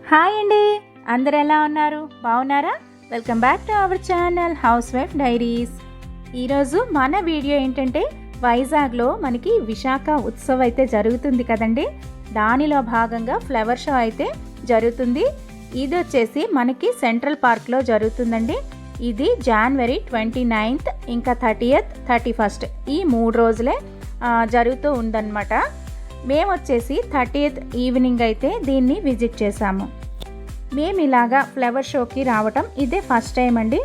Hi అండి, అందరు ఎలా ఉన్నారు? బాగున్నారా? Welcome back to our channel house wife diaries. ఈరోజు మన వీడియో ఏంటంటే వైజాగ్లో మనకి విశాఖ ఉత్సవ్ అయితే జరుగుతుంది కదండి. దానిలో భాగంగా ఫ్లవర్ షో అయితే జరుగుతుంది. ఇది వచ్చేసి మనకి సెంట్రల్ పార్క్లో జరుగుతుందండి. ఇది జనవరి 29th ఇంకా 30th 31st ఈ 3 రోజులే జరుగుతూ ఉందన్నమాట. మేము వచ్చేసి 30th ఈవినింగ్ అయితే దీన్ని విజిట్ చేసాము. మేము ఇలాగా ఫ్లవర్ షోకి రావటం ఇదే ఫస్ట్ టైం అండి.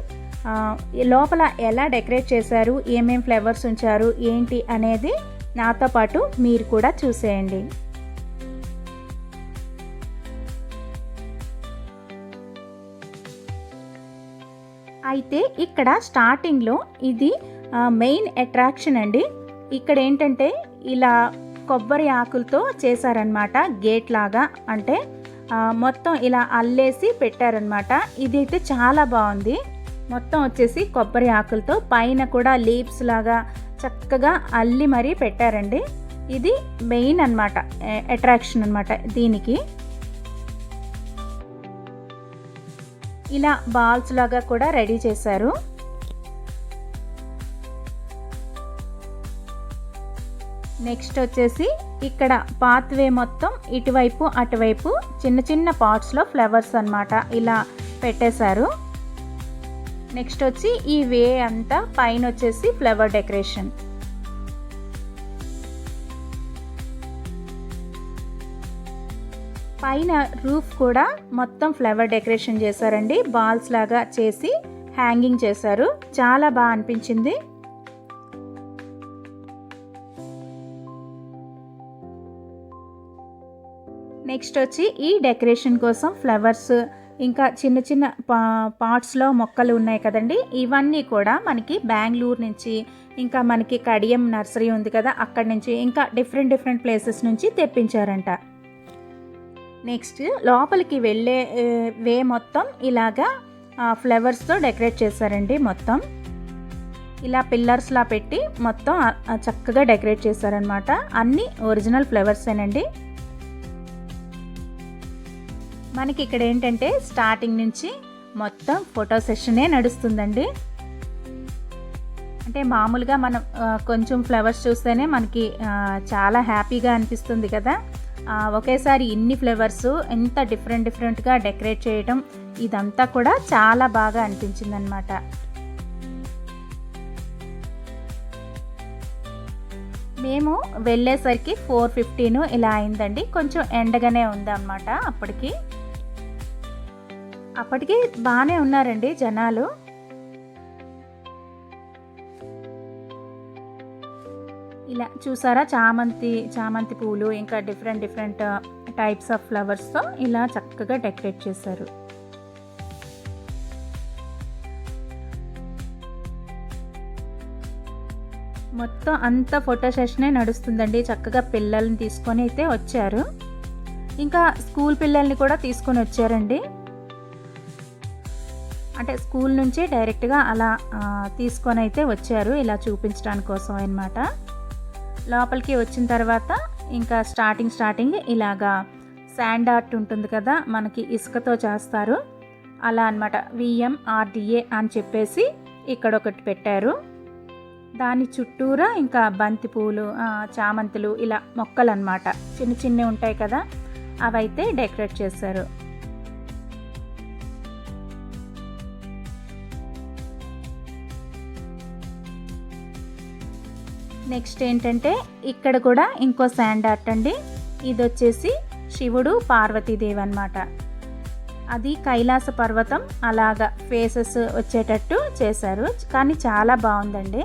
లోపల ఎలా డెకరేట్ చేశారు, ఏమేం ఫ్లవర్స్ ఉంచారు ఏంటి అనేది నాతో పాటు మీరు కూడా చూసేయండి. అయితే ఇక్కడ స్టార్టింగ్లో ఇది మెయిన్ అట్రాక్షన్ అండి. ఇక్కడ ఏంటంటే ఇలా కొబ్బరి ఆకులతో చేశారనమాట, గేట్ లాగా. అంటే మొత్తం ఇలా అల్లేసి పెట్టారనమాట. ఇదైతే చాలా బాగుంది. మొత్తం వచ్చేసి కొబ్బరి ఆకులతో పైన కూడా లీవ్స్ లాగా చక్కగా అల్లి మరీ పెట్టారండి. ఇది మెయిన్ అనమాట, అట్రాక్షన్ అనమాట. దీనికి ఇలా బాల్స్ లాగా కూడా రెడీ చేశారు. నెక్స్ట్ వచ్చేసి ఇక్కడ పాత్వే మొత్తం ఇటువైపు అటువైపు చిన్న చిన్న పాట్స్లో ఫ్లవర్స్ అన్నమాట ఇలా పెట్టేశారు. నెక్స్ట్ వచ్చి ఈ వే అంతా పైన వచ్చేసి ఫ్లవర్ డెకరేషన్. పైన రూఫ్ కూడా మొత్తం ఫ్లవర్ డెకరేషన్ చేశారండి. బాల్స్ లాగా చేసి హ్యాంగింగ్ చేశారు. చాలా బాగా అనిపించింది. నెక్స్ట్ వచ్చి ఈ డెకరేషన్ కోసం ఫ్లవర్స్ ఇంకా చిన్న చిన్న పాట్స్లో మొక్కలు ఉన్నాయి కదండి. ఇవన్నీ కూడా మనకి బెంగళూరు నుంచి, ఇంకా మనకి కడియం నర్సరీ ఉంది కదా, అక్కడి నుంచి, ఇంకా డిఫరెంట్ ప్లేసెస్ నుంచి తెప్పించారంట. నెక్స్ట్ లోపలికి వెళ్ళే వే మొత్తం ఇలాగా ఫ్లవర్స్తో డెకరేట్ చేశారండి. మొత్తం ఇలా పిల్లర్స్లా పెట్టి మొత్తం చక్కగా డెకరేట్ చేశారనమాట. అన్నీ ఒరిజినల్ ఫ్లవర్సేనండి. మనకి ఇక్కడ ఏంటంటే స్టార్టింగ్ నుంచి మొత్తం ఫోటో సెషనే నడుస్తుందండి. అంటే మామూలుగా మనం కొంచెం ఫ్లవర్స్ చూస్తేనే మనకి చాలా హ్యాపీగా అనిపిస్తుంది కదా. ఒకేసారి ఇన్ని ఫ్లవర్స్ ఎంత డిఫరెంట్గా డెకరేట్ చేయడం, ఇదంతా కూడా చాలా బాగా అనిపించింది అనమాట. మేము వెళ్ళేసరికి 4:15 ఇలా అయిందండి. కొంచెం ఎండగానే ఉందన్నమాట. అప్పటికి బాగానే ఉన్నారండి జనాలు. ఇలా చూసారా, చామంతి పూలు ఇంకా డిఫరెంట్ టైప్స్ ఆఫ్ ఫ్లవర్స్తో ఇలా చక్కగా డెకరేట్ చేశారు. మొత్తం అంతా ఫోటో సెషనే నడుస్తుందండి. చక్కగా పిల్లల్ని తీసుకొని అయితే వచ్చారు. ఇంకా స్కూల్ పిల్లల్ని కూడా తీసుకొని వచ్చారండి. అంటే స్కూల్ నుంచి డైరెక్ట్గా అలా తీసుకొని అయితే వచ్చారు, ఇలా చూపించడానికి కోసం అన్నమాట. లోపలికి వచ్చిన తర్వాత ఇంకా స్టార్టింగ్ ఇలాగా శాండ్ ఆర్ట్ ఉంటుంది కదా, మనకి ఇసుకతో చేస్తారు అలా అన్నమాట. VMRDA అని చెప్పేసి ఇక్కడ ఒకటి పెట్టారు. దాని చుట్టూరా ఇంకా బంతి పూలు, చామంతులు ఇలా మొక్కలు అన్నమాట, చిన్నవి ఉంటాయి కదా, అవైతే డెకరేట్ చేశారు. నెక్స్ట్ ఏంటంటే ఇక్కడ కూడా ఇంకో శాండ్ ఆర్ట్ అండి. ఇది వచ్చేసి శివుడు పార్వతీదేవి అన్నమాట. అది కైలాస పర్వతం అలాగా ఫేసెస్ వచ్చేటట్టు చేశారు. కానీ చాలా బాగుందండి.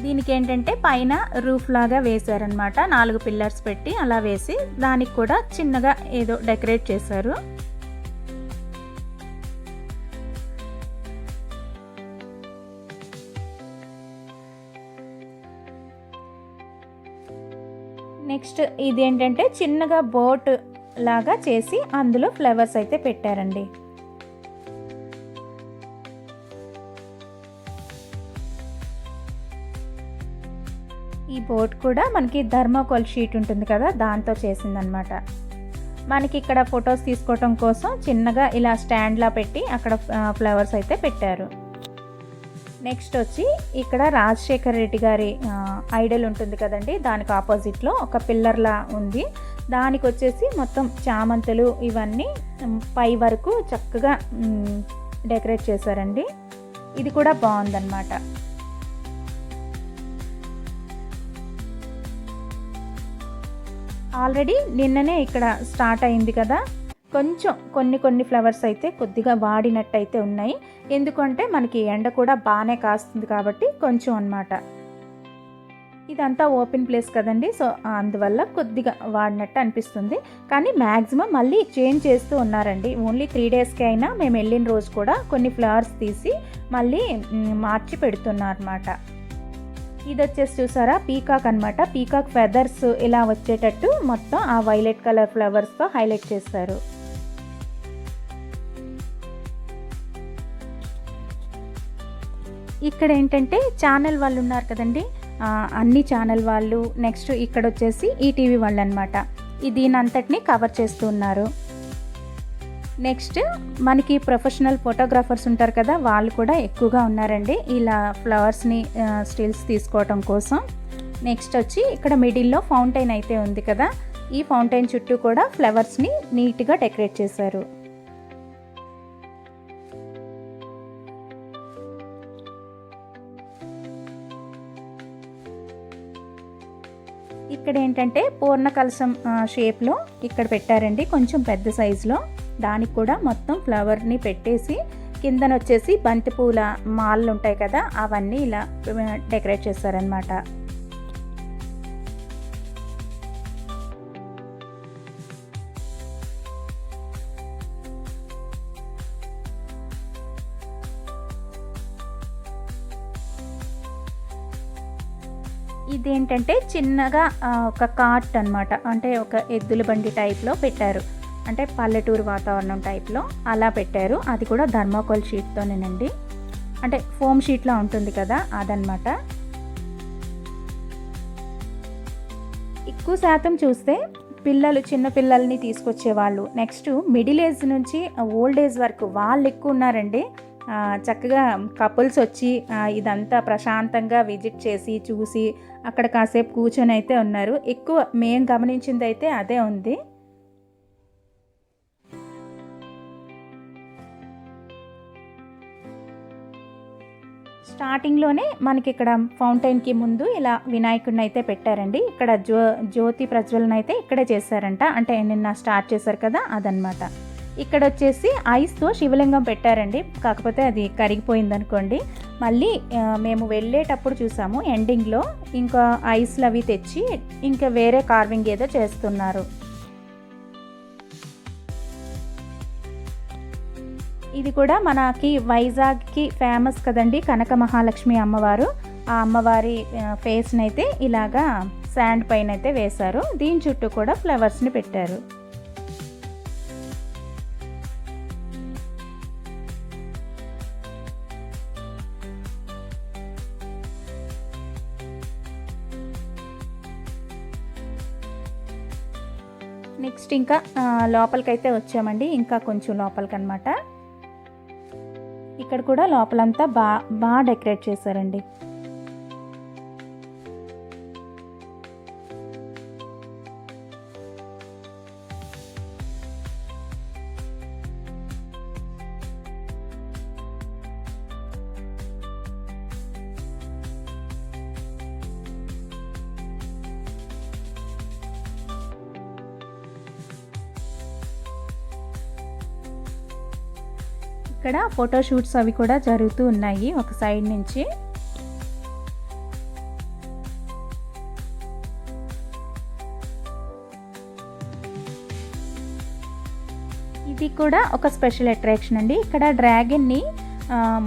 దీనికి ఏంటంటే పైన రూఫ్ లాగా వేశారనమాట. 4 పిల్లర్స్ పెట్టి అలా వేసి దానికి కూడా చిన్నగా ఏదో డెకరేట్ చేశారు. నెక్స్ట్ ఇదేంటంటే చిన్నగా బోట్ లాగా చేసి అందులో ఫ్లవర్స్ అయితే పెట్టారండి. ఈ బోట్ కూడా మనకి థర్మోకోల్ షీట్ ఉంటుంది కదా, దాంతో చేసిందనమాట. మనకి ఇక్కడ ఫొటోస్ తీసుకోవటం కోసం చిన్నగా ఇలా స్టాండ్లా పెట్టి అక్కడ ఫ్లవర్స్ అయితే పెట్టారు. నెక్స్ట్ వచ్చి ఇక్కడ రాజశేఖర్ రెడ్డి గారి ఐడల్ ఉంటుంది కదండి, దానికి ఆపోజిట్లో ఒక పిల్లర్లా ఉంది. దానికి వచ్చేసి మొత్తం చామంతులు ఇవన్నీ పై వరకు చక్కగా డెకరేట్ చేశారండి. ఇది కూడా బాగుందన్నమాట. ఆల్రెడీ నిన్ననే ఇక్కడ స్టార్ట్ అయింది కదా, కొంచెం కొన్ని ఫ్లవర్స్ అయితే కొద్దిగా వాడినట్టు అయితే ఉన్నాయి. ఎందుకంటే మనకి ఎండ కూడా బాగానే కాస్తుంది కాబట్టి కొంచెం అన్నమాట. ఇదంతా ఓపెన్ ప్లేస్ కదండి, సో అందువల్ల కొద్దిగా వాడినట్టు అనిపిస్తుంది. కానీ మ్యాక్సిమం మళ్ళీ చేంజ్ చేస్తూ ఉన్నారండి. ఓన్లీ 3 డేస్కి అయినా మేము వెళ్ళిన రోజు కూడా కొన్ని ఫ్లవర్స్ తీసి మళ్ళీ మార్చి పెడుతున్నారు అన్నమాట. ఇది వచ్చేసి చూసారా పీకాక్ అనమాట. పీకాక్ ఫెదర్స్ ఇలా వచ్చేటట్టు మొత్తం ఆ వైలెట్ కలర్ ఫ్లవర్స్తో హైలైట్ చేస్తారు. ఇక్కడ ఏంటంటే ఛానల్ వాళ్ళు ఉన్నారు కదండి, అన్ని ఛానల్ వాళ్ళు, నెక్స్ట్ ఇక్కడ వచ్చేసి ఈటీవీ వాళ్ళు అనమాట. దీని అంతటిని కవర్ చేస్తూ ఉన్నారు. నెక్స్ట్ మనకి ప్రొఫెషనల్ ఫోటోగ్రాఫర్స్ ఉంటారు కదా, వాళ్ళు కూడా ఎక్కువగా ఉన్నారండి ఇలా ఫ్లవర్స్ని స్టిల్స్ తీసుకోవటం కోసం. నెక్స్ట్ వచ్చి ఇక్కడ మిడిల్లో ఫౌంటైన్ అయితే ఉంది కదా, ఈ ఫౌంటైన్ చుట్టూ కూడా ఫ్లవర్స్ని నీట్గా డెకరేట్ చేశారు. ఇక్కడ ఏంటంటే పూర్ణ కలశం షేప్లో ఇక్కడ పెట్టారండి, కొంచెం పెద్ద సైజులో. దానికి కూడా మొత్తం ఫ్లవర్ని పెట్టేసి కిందన వచ్చేసి బంతిపూల మాలలు ఉంటాయి కదా, అవన్నీ ఇలా డెకరేట్ చేశారనమాట. ఇదేంటంటే చిన్నగా ఒక కార్ట్ అనమాట, అంటే ఒక ఎద్దుల బండి టైప్లో పెట్టారు, అంటే పల్లెటూరు వాతావరణం టైప్లో అలా పెట్టారు. అది కూడా థర్మోకోల్ షీట్తోనేనండి, అంటే ఫోమ్ షీట్లో ఉంటుంది కదా అదనమాట. ఎక్కువ శాతం చూస్తే పిల్లలు, చిన్న పిల్లల్ని తీసుకొచ్చేవాళ్ళు, నెక్స్ట్ మిడిల్ ఏజ్ నుంచి ఓల్డ్ ఏజ్ వరకు వాళ్ళు ఎక్కువ ఉన్నారండి. చక్కగా కపుల్స్ వచ్చి ఇదంతా ప్రశాంతంగా విజిట్ చేసి చూసి అక్కడ కాసేపు కూర్చొని అయితే ఉన్నారు. ఎక్కువ మేము గమనించింది అయితే అదే ఉంది. స్టార్టింగ్లోనే మనకి ఇక్కడ ఫౌంటైన్కి ముందు ఇలా వినాయకుడిని అయితే పెట్టారండి. ఇక్కడ జ్యోతి ప్రజ్వలన అయితే ఇక్కడే చేశారంట, అంటే నిన్న స్టార్ట్ చేశారు కదా అదనమాట. ఇక్కడ వచ్చేసి ఐస్తో శివలింగం పెట్టారండి, కాకపోతే అది కరిగిపోయింది అనుకోండి. మళ్ళీ మేము వెళ్ళేటప్పుడు చూసాము ఎండింగ్లో ఇంకా ఐస్లు అవి తెచ్చి ఇంకా వేరే కార్వింగ్ ఏదో చేస్తున్నారు. ఇది కూడా మనకి వైజాగ్కి ఫేమస్ కదండి కనక మహాలక్ష్మి అమ్మవారు. ఆ అమ్మవారి ఫేస్ని అయితే ఇలాగా శాండ్ పైన అయితే వేశారు. దీని చుట్టూ కూడా ఫ్లవర్స్ని పెట్టారు. నెక్స్ట్ ఇంకా లోపలికైతే వచ్చామండి, ఇంకా కొంచెం లోపలికి అనమాట. ఇక్కడ కూడా లోపలంతా బాగా డెకరేట్ చేశారండి. ఇక్కడ ఫోటోషూట్స్ అవి కూడా జరుగుతూ ఉన్నాయి ఒక సైడ్ నుంచి. ఇది కూడా ఒక స్పెషల్ అట్రాక్షన్ అండి. ఇక్కడ డ్రాగన్ని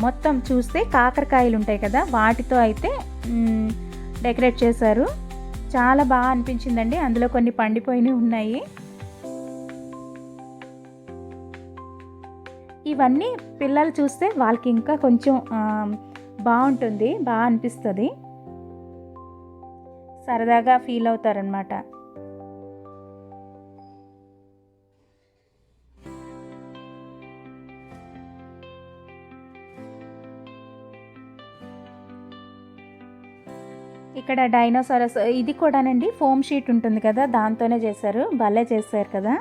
మొత్తం చూస్తే కాకరకాయలు ఉంటాయి కదా, వాటితో అయితే డెకరేట్ చేశారు. చాలా బాగా అనిపించిందండి. అందులో కొన్ని పండిపోయినవి ఉన్నాయి. ఇవన్నీ పిల్లలు చూస్తే వాళ్ళకి ఇంకా కొంచెం బాగుంటుంది, బాగా అనిపిస్తుంది. సరదాగా ఫీల్ అవుతారనమాట. ఇక్కడ డైనోసారస్ ఇది కూడానండి ఫోమ్ షీట్ ఉంటుంది కదా, దాంతోనే చేశారు. భలే చేశారు కదా.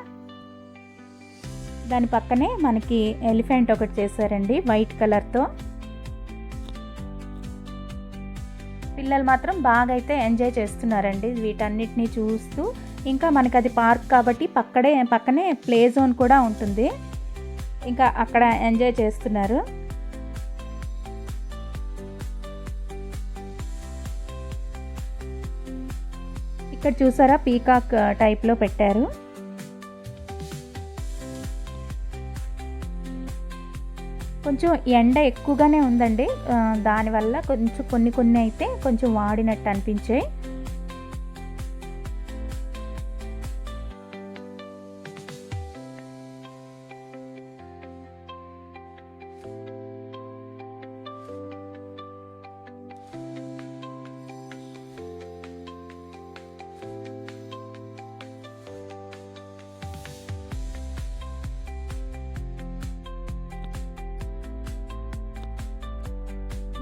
దాని పక్కనే మనకి ఎలిఫెంట్ ఒకటి చేశారండి వైట్ కలర్తో. పిల్లలు మాత్రం బాగా అయితే ఎంజాయ్ చేస్తున్నారండి వీటన్నిటిని చూస్తూ. ఇంకా మనకి అది పార్క్ కాబట్టి పక్కనే ప్లే జోన్ కూడా ఉంటుంది. ఇంకా అక్కడ ఎంజాయ్ చేస్తున్నారు. ఇక్కడ చూసారా పీకాక్ టైప్లో పెట్టారు. కొంచెం ఎండ ఎక్కువగానే ఉందండి, దానివల్ల కొన్ని అయితే కొంచెం వాడినట్టు అనిపించాయి.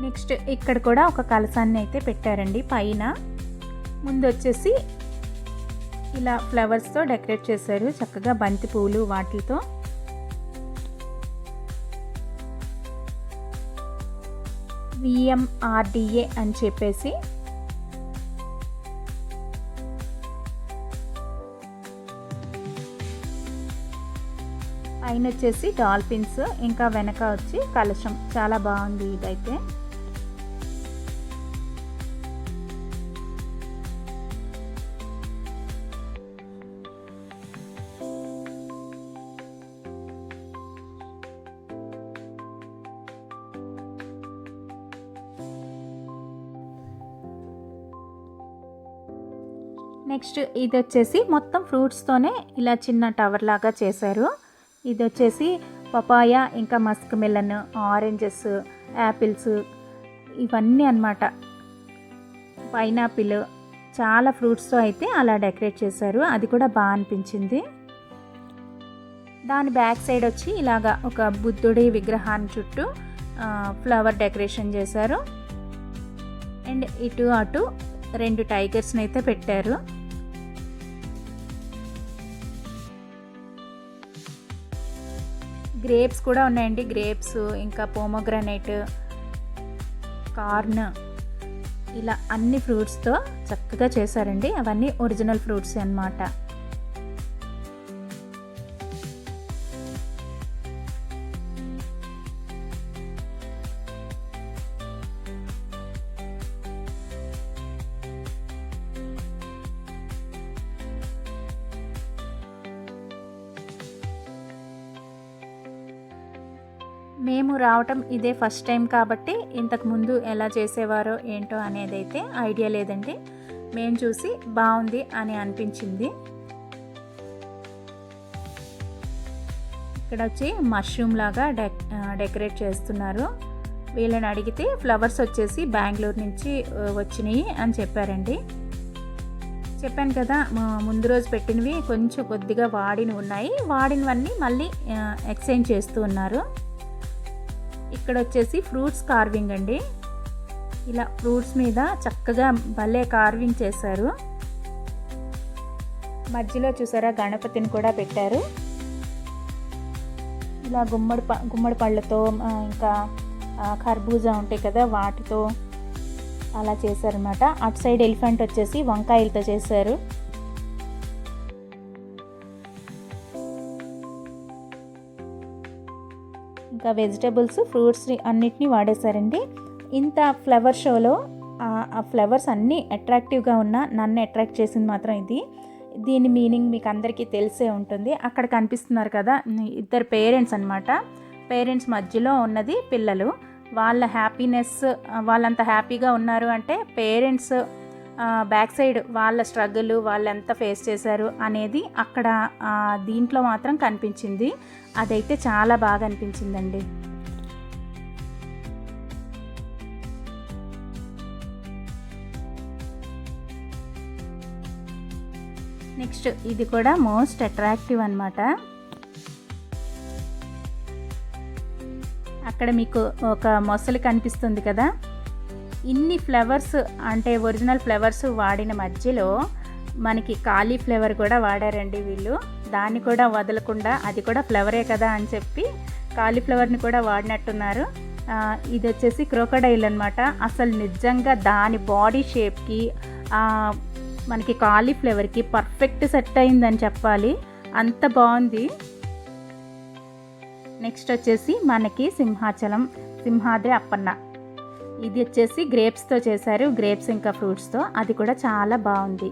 నెక్స్ట్ ఇక్కడ కూడా ఒక కలసాన్ని అయితే పెట్టారండి పైన. ముందు వచ్చేసి ఇలా ఫ్లవర్స్తో డెకరేట్ చేశారు చక్కగా, బంతి పూలు వాటితో. VMRDA అని చెప్పేసి పైన వచ్చేసి డాల్ఫిన్స్, ఇంకా వెనక వచ్చి కలశం. చాలా బాగుంది ఇదైతే. నెక్స్ట్ ఇది వచ్చేసి మొత్తం ఫ్రూట్స్తోనే ఇలా చిన్న టవర్ లాగా చేశారు. ఇది వచ్చేసి పపాయ, ఇంకా మస్క్ మెలన్, ఆరెంజెస్, యాపిల్స్ ఇవన్నీ అన్నమాట. పైనాపిల్, చాలా ఫ్రూట్స్తో అయితే అలా డెకరేట్ చేశారు. అది కూడా బాగా అనిపించింది. దాని బ్యాక్ సైడ్ వచ్చి ఇలాగా ఒక బుద్ధుడి విగ్రహాన్ని చుట్టూ ఫ్లవర్ డెకరేషన్ చేశారు. అండ్ ఇటు అటు 2 టైగర్స్ని అయితే పెట్టారు. గ్రేప్స్ కూడా ఉన్నాయండి, గ్రేప్స్, ఇంకా పోమోగ్రానైట్, కార్న్, ఇలా అన్ని ఫ్రూట్స్తో చక్కగా చేశారండి. అవన్నీ ఒరిజినల్ ఫ్రూట్స్ అన్నమాట. మేము రావటం ఇదే ఫస్ట్ టైం కాబట్టి ఇంతకుముందు ఎలా చేసేవారో ఏంటో అనేది అయితే ఐడియా లేదండి. మేము చూసి బాగుంది అని అనిపించింది. ఇక్కడ వచ్చి మష్రూమ్ లాగా డెకరేట్ చేస్తున్నారు. వీళ్ళని అడిగితే ఫ్లవర్స్ వచ్చేసి బెంగళూరు నుంచి వచ్చినాయి అని చెప్పారండి. చెప్పాను కదా, ముందు రోజు పెట్టినవి కొంచెం కొద్దిగా వాడినవి ఉన్నాయి. వాడినవన్నీ మళ్ళీ ఎక్స్చేంజ్ చేస్తూ ఉన్నారు. ఇక్కడ వచ్చేసి ఫ్రూట్స్ కార్వింగ్ అండి. ఇలా ఫ్రూట్స్ మీద చక్కగా భలే కార్వింగ్ చేశారు. మధ్యలో చూసారా గణపతిని కూడా పెట్టారు. ఇలా గుమ్మడి పళ్ళతో, ఇంకా ఖర్బూజా ఉంటాయి కదా వాటితో అలా చేశారనమాట. అటు సైడ్ ఎలిఫెంట్ వచ్చేసి వంకాయలతో చేశారు. ఇంకా వెజిటేబుల్స్, ఫ్రూట్స్ అన్నిటినీ వాడేశారండి. ఇంత ఫ్లవర్ షోలో ఆ ఫ్లవర్స్ అన్నీ అట్రాక్టివ్గా ఉన్న నన్ను అట్రాక్ట్ చేసింది మాత్రం ఇది. దీని మీనింగ్ మీకు అందరికీ తెలిసే ఉంటుంది. అక్కడ కనిపిస్తున్నారు కదా, 2 పేరెంట్స్ అన్నమాట. పేరెంట్స్ మధ్యలో ఉన్నది పిల్లలు. వాళ్ళ హ్యాపీనెస్, వాళ్ళంత హ్యాపీగా ఉన్నారు అంటే పేరెంట్స్ బ్యాక్ సైడ్ వాళ్ళ స్ట్రగుల్, వాళ్ళు ఎంత ఫేస్ చేశారు అనేది అక్కడ దీంట్లో మాత్రం కనిపించింది. అదైతే చాలా బాగా అనిపించిందండి. నెక్స్ట్ ఇది కూడా మోస్ట్ అట్రాక్టివ్ అన్నమాట. అక్కడ మీకు ఒక మొసలి కనిపిస్తుంది కదా. ఇన్ని ఫ్లవర్స్ అంటే ఒరిజినల్ ఫ్లవర్స్ వాడిన మధ్యలో మనకి కాలీఫ్లవర్ కూడా వాడారండి వీళ్ళు. దాన్ని కూడా వదలకుండా, అది కూడా ఫ్లవరే కదా అని చెప్పి కాలీఫ్లవర్ని కూడా వాడినట్టున్నారు. ఇది వచ్చేసి క్రోకోడైల్ అనమాట. అసలు నిజంగా దాని బాడీ షేప్కి మనకి కాలీఫ్లవర్కి పర్ఫెక్ట్ సెట్ అయిందని చెప్పాలి, అంత బాగుంది. నెక్స్ట్ వచ్చేసి మనకి సింహాద్రి అప్పన్న. ఇది వచ్చేసి గ్రేప్స్తో చేశారు, గ్రేప్స్ ఇంకా ఫ్రూట్స్తో. అది కూడా చాలా బాగుంది.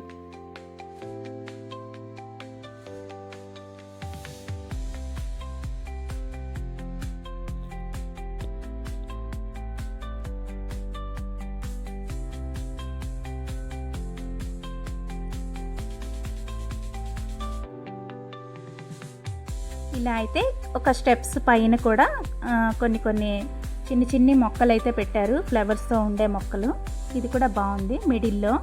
ఇలా అయితే ఒక స్టెప్స్ పైన కూడా కొన్ని చిన్ని మొక్కలు అయితే పెట్టారు, ఫ్లవర్స్తో ఉండే మొక్కలు. ఇది కూడా బాగుంది మిడిల్లో.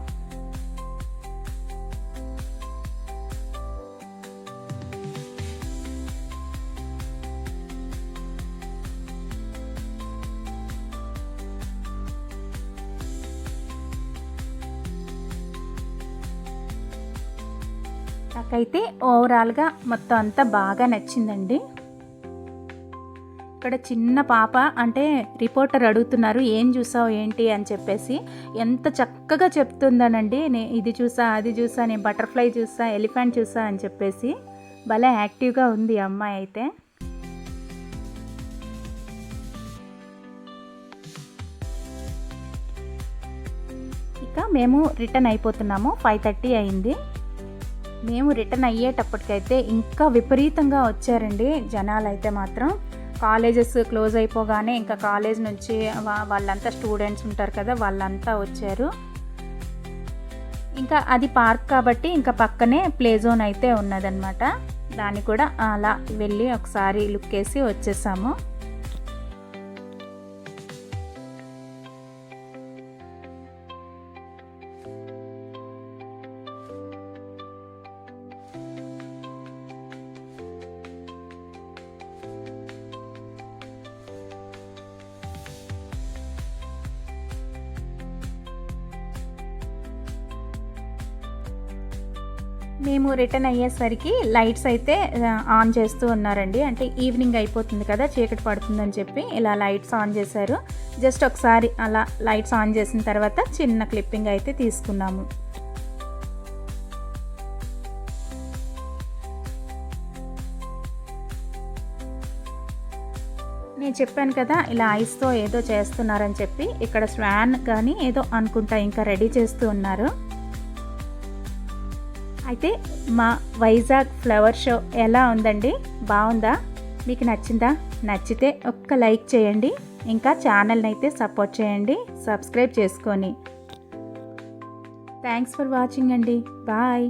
నాకైతే ఓవరాల్గా మొత్తం అంతా బాగా నచ్చిందండి. ఇక్కడ చిన్న పాప అంటే రిపోర్టర్ అడుగుతున్నారు ఏం చూసావు ఏంటి అని చెప్పేసి, ఎంత చక్కగా చెప్తుందనండి. ఇది చూసా, అది చూసా, నేను బటర్ఫ్లై చూసా, ఎలిఫెంట్ చూసా అని చెప్పేసి భలే యాక్టివ్గా ఉంది ఈ అమ్మాయి అయితే. ఇక మేము రిటర్న్ అయిపోతున్నాము. 5:30 అయింది. మేము రిటర్న్ అయ్యేటప్పటికైతే ఇంకా విపరీతంగా వచ్చారండి జనాలు అయితే మాత్రం. కాలేజెస్ క్లోజ్ అయిపోగానే ఇంకా కాలేజ్ నుంచి వాళ్ళంతా స్టూడెంట్స్ ఉంటారు కదా, వాళ్ళంతా వచ్చారు. ఇంకా అది పార్క్ కాబట్టి ఇంకా పక్కనే ప్లే జోన్ అయితే ఉన్నదన్నమాట. దాన్ని కూడా అలా వెళ్ళి ఒకసారి లుక్ వేసి వచ్చేసాము. మేము రిటర్న్ అయ్యేసరికి లైట్స్ అయితే ఆన్ చేస్తూ ఉన్నారండి. అంటే ఈవినింగ్ అయిపోతుంది కదా, చీకటి పడుతుందని చెప్పి ఇలా లైట్స్ ఆన్ చేశారు. జస్ట్ ఒకసారి అలా లైట్స్ ఆన్ చేసిన తర్వాత చిన్న క్లిప్పింగ్ అయితే తీసుకున్నాము. నేను చెప్పాను కదా ఇలా ఐస్తో ఏదో చేస్తున్నారని చెప్పి. ఇక్కడ స్వాన్ కానీ ఏదో అనుకుంటా ఇంకా రెడీ చేస్తూ ఉన్నారు. అయితే మా వైజాగ్ ఫ్లవర్ షో ఎలా ఉందండి? బాగుందా? మీకు నచ్చిందా? నచ్చితే ఒక్క లైక్ చేయండి. ఇంకా ఛానల్ని అయితే సపోర్ట్ చేయండి, సబ్స్క్రైబ్ చేసుకొని. థ్యాంక్స్ ఫర్ వాచింగ్ అండి. బాయ్.